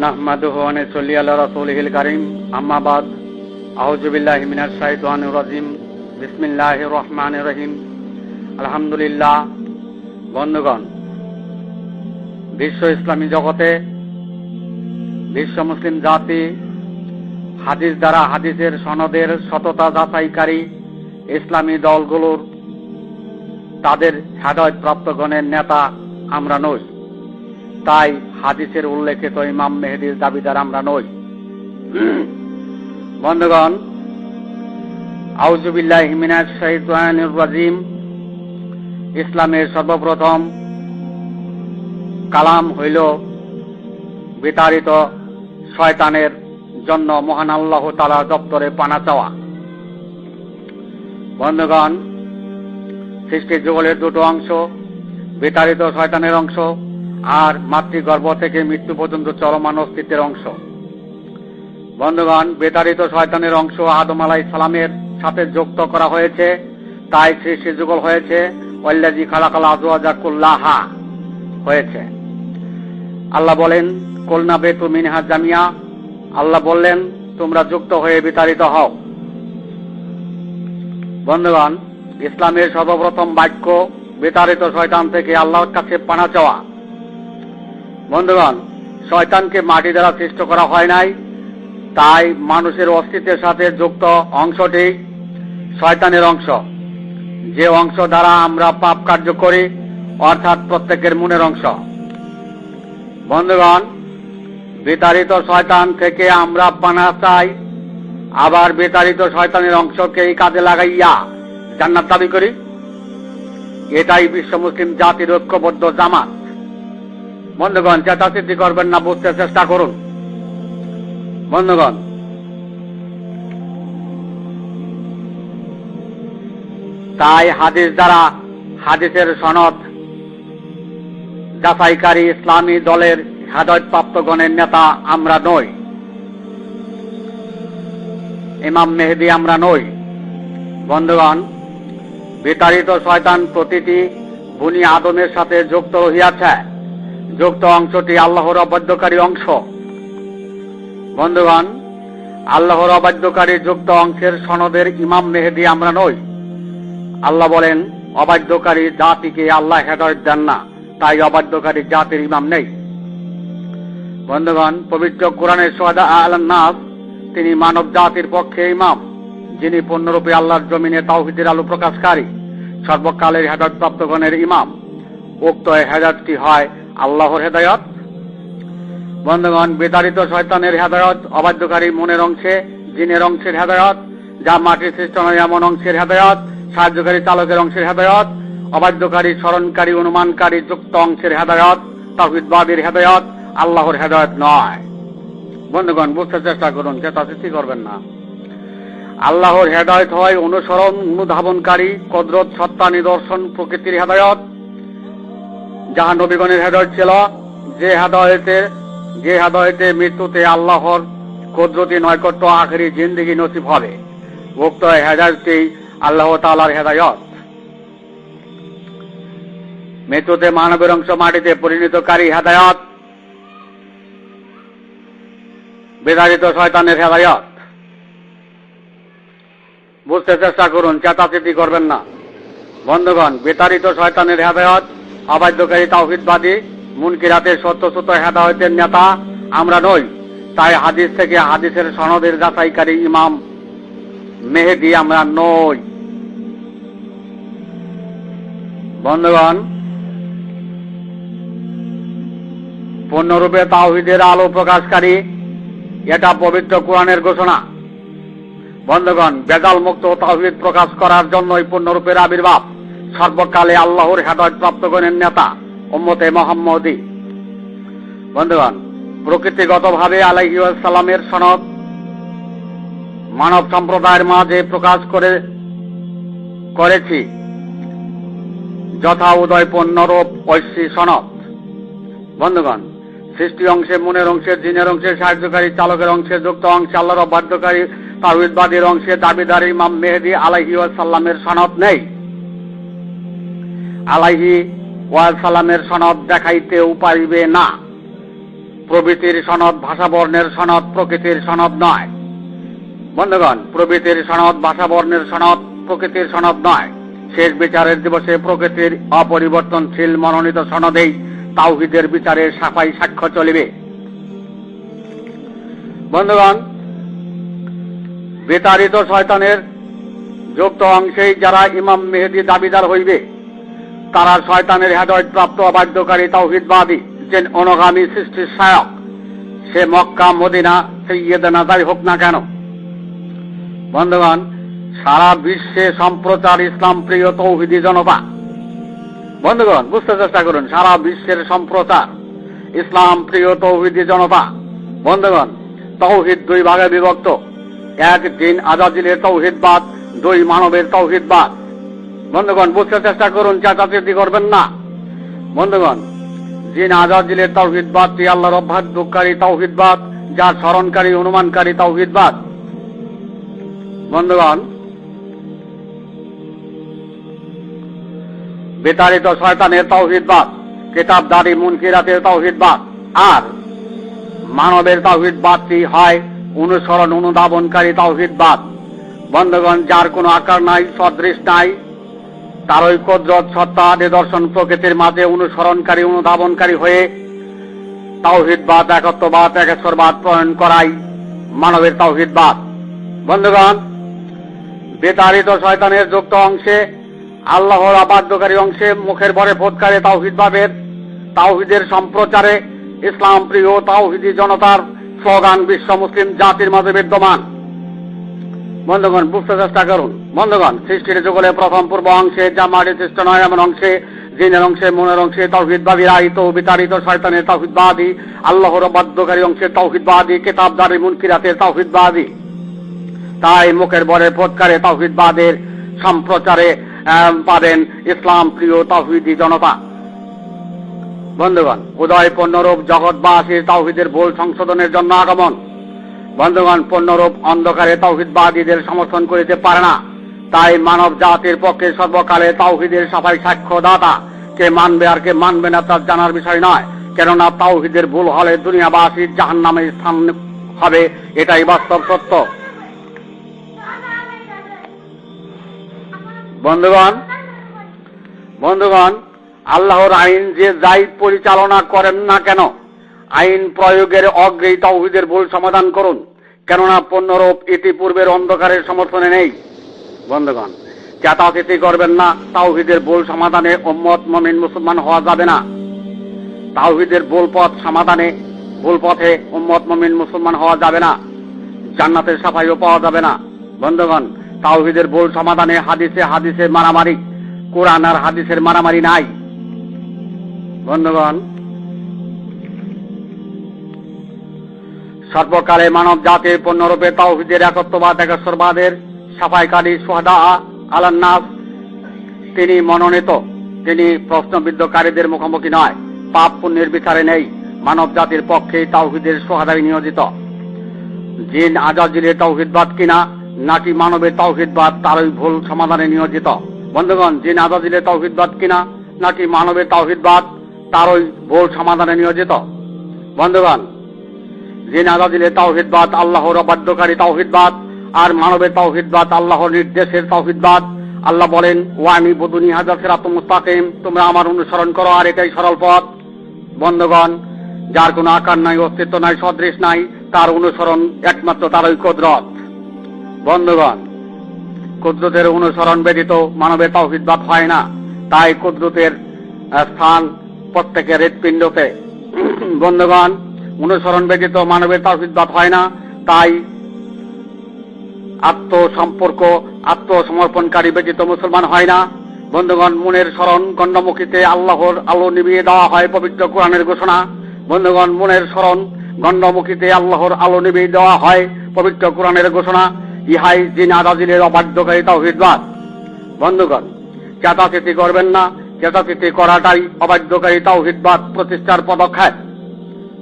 নাহমাদুহু ওয়া নুসাল্লি আলা রাসূলিহিল কারীম আম্মা বাদ আউযু বিল্লাহি মিনাশ শাইতানির রাজিম বিসমিল্লাহির রহমানির রহিম আলহামদুলিল্লাহ। বন্ধুগণ, বিশ্ব ইসলামী জগতে বিশ্ব মুসলিম জাতি হাদিস দ্বারা হাদিসের সনদের সততা যাচাইকারী ইসলামী দলগুলোর তাদের হেদায়েত প্রাপ্তগণের নেতা আমরা নই। তাই হাদিসের উল্লেখিত ইমাম মেহেদীর দাবিদার আমরা নই। বন্ধুগণ, আউযু বিল্লাহি মিনাশ শাইতানির রাজিম, ইসলামের সর্বপ্রথম কালাম হইল বিতাড়িত শয়তানের জন্য মহান আল্লাহ তাআলার দপ্তরে পানা চাওয়া। বন্ধুগণ, সৃষ্টির যুগলের দুটো অংশ, বিতাড়িত শয়তানের অংশ আর মাতৃগর্ভ থেকে মৃত্যু পর্যন্ত চলমান অস্তিত্বের অংশ। বন্ধুগণ, বিতাড়িত শয়তানের অংশ আদম আলাইহিস সালামের সাথে যুক্ত করা হয়েছে, তাই সৃষ্টির যুগল হয়েছে ওয়াল্লাযী খালাকাল আজওয়াজা কুল্লাহা হয়েছে। আল্লাহ বলেন কুলনা বিতু মিনহা জামিয়া, আল্লাহ বললেন তোমরা যুক্ত হয়ে বিতাড়িত হও। বন্ধুগণ, ইসলামের সর্বপ্রথম বাক্য বিতাড়িত শয়তান থেকে আল্লাহর কাছে পানা চাওয়া। বন্ধুগণ, শয়তানকে মাটি দ্বারা সৃষ্ট করা হয় নাই, তাই মানুষের অস্তিত্বের সাথে যুক্ত অংশটি শয়তানের অংশ, যে অংশ দ্বারা আমরা পাপ কার্য করি, অর্থাৎ প্রত্যেকের মনের অংশ। বন্ধুগণ, বিতাড়িত শয়তান থেকে আমরা পানা চাই, আবার বিতাড়িত শয়তানের অংশকেই কাজে লাগাইয়া জান্নাত দাবি করি। এটাই বিশ্ব মুসলিম জাতির ঐক্যবদ্ধ জামাত। বন্ধুগণ, চেতাচিতি করবেন না, বুঝতে চেষ্টা করুন। বন্ধুগণ, তাই হাদিস দ্বারা হাদিসের সনদ যাচাইকারী ইসলামী দলের হেদায়েতপ্রাপ্তগণের নেতা আমরা নই, ইমাম মেহেদী আমরা নই। বন্ধুগণ, বিতাড়িত শয়তান প্রতিটি বনি আদমের সাথে যুক্ত হইয়াছে, যুক্ত অংশটি আল্লাহর অবাধ্যকারী অংশ। বন্ধুগণ, আল্লাহর অবাধ্যকারী যুক্ত অংশের সনদের ইমাম মেহেদী আমরা নই। আল্লাহ বলেন অবাধ্যকারী জাতিকে আল্লাহ হেদায়েত দেন না, তাই অবাধ্যকারী জাতির ইমাম নেই। বন্ধুগণ, পবিত্র কোরআনের শুহাদা আলান নাস, তিনি মানব জাতির পক্ষে ইমাম, যিনি পূর্ণরূপে আল্লাহর জমিনে তাওহীদের আলো প্রকাশকারী, সর্বকালের হেদায়েতপ্রাপ্তগণের ইমাম। উক্ত হেদায়েতটি হয় আল্লাহর হেদায়েত। বন্ধুগণ, বিতাড়িত শয়তানের হেদায়েত অবাধ্যকারী মনের অংশে, জিনের অংশের হেদায়েত, যা মাটির সৃষ্ট নয় এমন অংশের হেদায়েত, সাহায্যকারী চালকের অংশের হেদায়েত, অবাধ্যকারী স্মরণকারী অনুমানকারী যুক্ত অংশের হেদায়েত, তাওহীদবাদীর হেদায়েত, আল্লাহর হেদায়েত নয়। বন্ধুগণ, বুঝতে চেষ্টা করুন, চেতাচিতি করবেন না। আল্লাহর হেদায়েত হয় অনুসরণ, অনুধাবনকারী, কুদরত, সত্তা, নিদর্শন, প্রকৃতির হেদায়েত, যাহা নবীগণের হেদায়েত ছিল, যে হেদায়েতে মৃত্যুতে আল্লাহর কুদরতি নৈকট্য আখেরি জিন্দেগি নসিব হবে। উক্ত হেদায়েতটি আল্লাহ তাআলার হেদায়েত। মৃত্যুতে মানবের অংশ মাটিতে পরিণতকারী হেদায়েত বিতাড়িত শয়তানের হেদায়েত। বুঝতে চেষ্টা করুন, চেতাচিতি করবেন না। বন্ধুগণ, বিতাড়িত শয়তানের হেদায়েত অবাধ্যকারী তাওহীদবাদী মুনকিরাতের সত্যসূত হেদায়েতের নেতা আমরা নই, তাই হাদিস থেকে হাদিসের সনদের যাচাইকারী ইমাম মেহেদী আমরা নই। বন্ধুগণ, পূর্ণরূপে তাওহীদের আলো প্রকাশকারী, এটা পবিত্র কোরআনের ঘোষণা। বন্ধুগণ, বেজাল মুক্ত তাওহীদ প্রকাশ করার জন্যই পূর্ণরূপের আবির্ভাব সর্বকালে আল্লাহর হেদায়েতপ্রাপ্তগণের নেতা উম্মতে মুহাম্মদী। বন্ধুগণ, প্রকৃতিগতভাবে আলাইহিস সালামের সনদ মানব সম্প্রদায়ের মাঝে প্রকাশ করেছি, যথা উদয় পূর্ণরূপ ঐশী সনদ। বন্ধুগণ, সৃষ্টি অংশে, মনের অংশে, জিনের অংশে, সাহায্যকারী চালকের অংশে, যুক্ত অংশে আল্লাহর অবাধ্যকারী তাওহীদবাদীর অংশে দাবিদার ইমাম মেহেদী আলাইহিস সালামের সনদ নেই। আলাইহি ওয়াসাল্লামের সনদ দেখাইতেও পারিবে না। প্রভৃতির সনদ ভাষাবর্ণের সনদ প্রকৃতির সনদ নয়। বন্ধুগণ, প্রভৃতির সনদ ভাষাবর্ণের সনদ প্রকৃতির সনদ নয়। শেষ বিচারের দিবসে প্রকৃতির অপরিবর্তনশীল মনোনীত সনদেই তাওহীদের বিচারের সাফাই সাক্ষ্য চলিবে। বন্ধুগণ, বিতাড়িত শয়তানের যুক্ত অংশেই যারা ইমাম মেহেদী দাবিদার হইবে, তারা শয়তানের হেদায়েত প্রাপ্ত অবাধ্যকারী তাওহীদবাদী, যে অনুগামী সৃষ্টির সহায়ক, সে মক্কা মদিনা সাইয়েদনা যাই হোক না কেন। বন্ধুগণ, সারা বিশ্বে সম্প্রচার ইসলাম প্রিয় তৌহিদি জনতা। বন্ধুগণ, বুঝতে চেষ্টা করুন, সারা বিশ্বের সম্প্রচার ইসলাম প্রিয় তৌহিদি জনতা। বন্ধুগণ, তৌহিদ দুই ভাগে বিভক্ত। এক, জিন আজাজিলের তৌহিদবাদ, দুই, মানবের তৌহিদবাদ। বন্ধুগণ, বুঝতে চেষ্টা করুন, চেঁচাচেঁচি করবেন না। বন্ধুগণ, জিন আজাজিলের তাওহীদবাদটি আল্লাহর অবাধ্যকারী তাওহীদবাদ, যার স্মরণকারী অনুমানকারী তাওহীদবাদ। বন্ধুগণ, বিতাড়িত শয়তানের তাওহীদবাদ, কিতাবধারী মুনকিরাতের তাওহীদবাদ। আর মানবের তাওহীদবাদটি হয় অনুসরণ অনুধাবনকারী তাওহীদবাদ। বন্ধুগণ, যার কোনো আকার নাই, সদৃশ নাই, তারই কুদরত সত্তা নিদর্শন প্রকৃতির মাঝে অনুসরণকারী অনুধাবনকারী হয়ে তাওহীদবাদ, একত্ববাদ, একেশ্বরবাদ প্রণয়ন করাই মানবের তাওহীদবাদ। বন্ধুগণ, বিতাড়িত শয়তানের যুক্ত অংশে, আল্লাহর অবাধ্যকারী অংশে মুখের ভরে ফোৎকারে তাওহীদের সম্প্রচারে ইসলাম প্রিয় তাওহীদি জনতার স্লোগান বিশ্ব মুসলিম জাতির মাঝে বিদ্যমান। বন্ধুগণ, বুঝতে চেষ্টা করুন। বন্ধুগণ, সৃষ্টির যুগলে প্রথম পূর্ব অংশে, যা মাটি সৃষ্ট নয় এমন অংশে, জিনের অংশে, মনের অংশে তাওহীদবাদী রাহিত বিতাড়িত শয়তানের তাওহীদবাদী, আল্লাহর অবাধ্যকারী অংশে তাওহীদবাদী, কিতাবধারী মুনকিরাতের তাওহীদবাদী। তাই মুখের ভরে ফোৎকারে তাওহীদবাদের সম্প্রচারে পাবেন ইসলাম প্রিয় তাওহীদি জনতা। বন্ধুগণ, উদয় পূর্ণরূপ জগৎবাসীর তাওহীদের ভুল সংশোধনের জন্য আগমন। বন্ধুগণ, পূর্ণরূপ অন্ধকারে তাওহীদবাদীদের সমর্থন করিতে পারে না। তাই মানব জাতির পক্ষে সর্বকালে তাওহীদের সাফাই সাক্ষ্যদাতা কে মানবে আর কে মানবে না তার জানার বিষয় নয়। কেননা তাওহীদের ভুল হলে দুনিয়াবাসীর জাহান্নামে স্থান হবে, এটাই বাস্তব সত্য। বন্ধুগণ, আল্লাহর আইন যে যাই পরিচালনা করেন না কেন, আইন প্রয়োগের অগ্রেই তাওহীদের ভুল সমাধান করুন। কেননা পূর্ণরূপ ইতিপূর্বের অন্ধকারের সমর্থনে নেই। বন্ধুগণ, চেঁচাচেঁচি করবেন না। তাওহীদের ভুল সমাধানে উম্মত মুমিন মুসলমান হওয়া যাবে না। তাওহীদের ভুল পথ সমাধানে, ভুল পথে উম্মত মুমিন মুসলমান হওয়া যাবে না। জান্নাতের সাফাইও পাওয়া যাবে না। বন্ধুগণ, তাওহীদের ভুল সমাধানে হাদিসে মারামারি, কোরআন আর হাদিসের মারামারি নাই। বন্ধুগণ, সর্বকালে মানব জাতির পূর্ণরূপে তাওহীদের একত্ববাদ, একেশ্বরবাদের সাফাইকারী শুহাদা আলান নাস, তিনি মনোনীত। তিনি প্রশ্নবিদ্ধকারীদের মুখোমুখি নয়, পাপ পুণ্যের বিচারে নেই। মানব জাতির পক্ষে তাওহীদের শুহাদায় নিয়োজিত। জিন আজাজিলের তাওহীদবাদ কিনা নাকি মানবের তাওহীদবাদ, তারই ভুল সমাধানে নিয়োজিত। বন্ধুগণ, জিন আজাজিলের তাওহীদবাদ কিনা নাকি মানবের তাওহীদবাদ, তারই ভুল সমাধানে নিয়োজিত। বন্ধুগণ, জিন আজাজিলের তাওহীদবাদ আল্লাহর অবাধ্যকারী তাওহীদবাদ, আর মানবের তাওহীদবাদ আল্লাহর নির্দেশের তাওহীদবাদ। আল্লাহ বলেন, ওয়ানিবুদুনি হাযা সিরাতুম মুস্তাকিম, তোমরা আমার অনুসরণ করো, আর এটাই সরল পথ। বন্ধুগণ, যার কোনো আকার নাই, অস্তিত্ব নাই, সদৃশ নাই, তার অনুসরণ একমাত্র তারই কুদরত। বন্ধুগণ, কুদরতের অনুসরণ ব্যতীত মানবের তাওহীদবাদ হয় না। তাই কুদরতের স্থান প্রত্যেকের হৃৎপিণ্ডতে। বন্ধুগণ, অনুসরণ ব্যতীত মানবের তাওহীদবাদ হয় না। তাই আত্মসমর্পণকারী ব্যতীত মুসলমান হয় না। বন্ধুগণ, মনের স্মরণ গণ্ডমুখীতে আল্লাহর আলো নিভিয়ে দেওয়া হয় পবিত্র কোরআনের ঘোষণা। বন্ধুগণ, মনের স্মরণ গণ্ডমুখীতে আল্লাহর আলো নিভিয়ে দেওয়া হয় পবিত্র কোরআনের ঘোষণা। ইহাই জিন আজাজিলের অবাধ্যকারী তাওহীদবাদ। বন্ধুগণ, চেঁচাচেঁচি করবেন না। চেঁচাচেঁচি করাটাই অবাধ্যকারী তাওহীদবাদ প্রতিষ্ঠার পদক্ষেপ।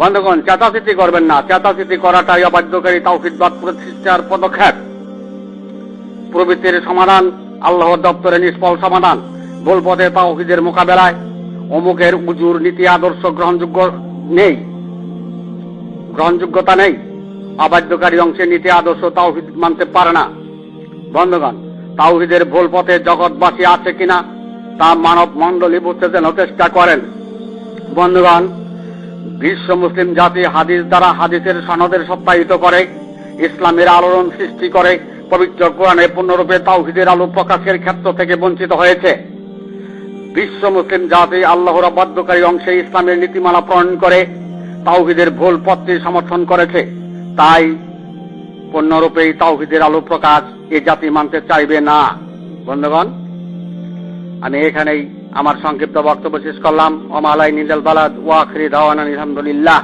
বন্ধুগণ, চেঁচাচেঁচি করবেন না। চেঁচাচেঁচি করাটাই অবাধ্যকারী তাওহীদবাদ প্রতিষ্ঠার পদক্ষেপ। প্রবৃত্তির সমাধান আল্লাহর দপ্তরে নিষ্ফল সমাধান। ভুল পথে তাওহীদের মোকাবেলায় অমুকের উজুর নীতি আদর্শ গ্রহণযোগ্য নেই। গ্রহণযোগ্যতা নেই, অবাধ্যকারী অংশে নীতি আদর্শ তাওহীদ মানতে পারে না। বন্ধুগণ, তাওহীদের ভুল পথে জগৎবাসী আছে কিনা তা মানব মণ্ডলী বুঝতে যেন চেষ্টা করেন। বন্ধুগণ, বিশ্ব মুসলিম জাতি হাদিস দ্বারা হাদিসের সনদের সত্যায়িত করে, ইসলামের আলোড়ন সৃষ্টি করে, পবিত্র কোরআনে পূর্ণরূপে তাওহীদের আলো প্রকাশের ক্ষেত্র থেকে বঞ্চিত হয়েছে। বিশ্ব মুসলিম জাতি আল্লাহর অবাধ্যকারী অংশে ইসলামের নীতিমালা প্রণয়ন করে তাওহীদের ভুল পথটি সমর্থন করেছে। তাই পূর্ণরূপে তাওহীদের আলো প্রকাশ এ জাতি মানতে চাইবে না। বন্ধুগণ, আমি এখানেই আমার সংক্ষিপ্ত বক্তব্য শেষ করলাম। ওয়া মা আলাইনা ইল্লাল বালাগ ওয়া আখিরি দাওয়ানা আলহামদুলিল্লাহ।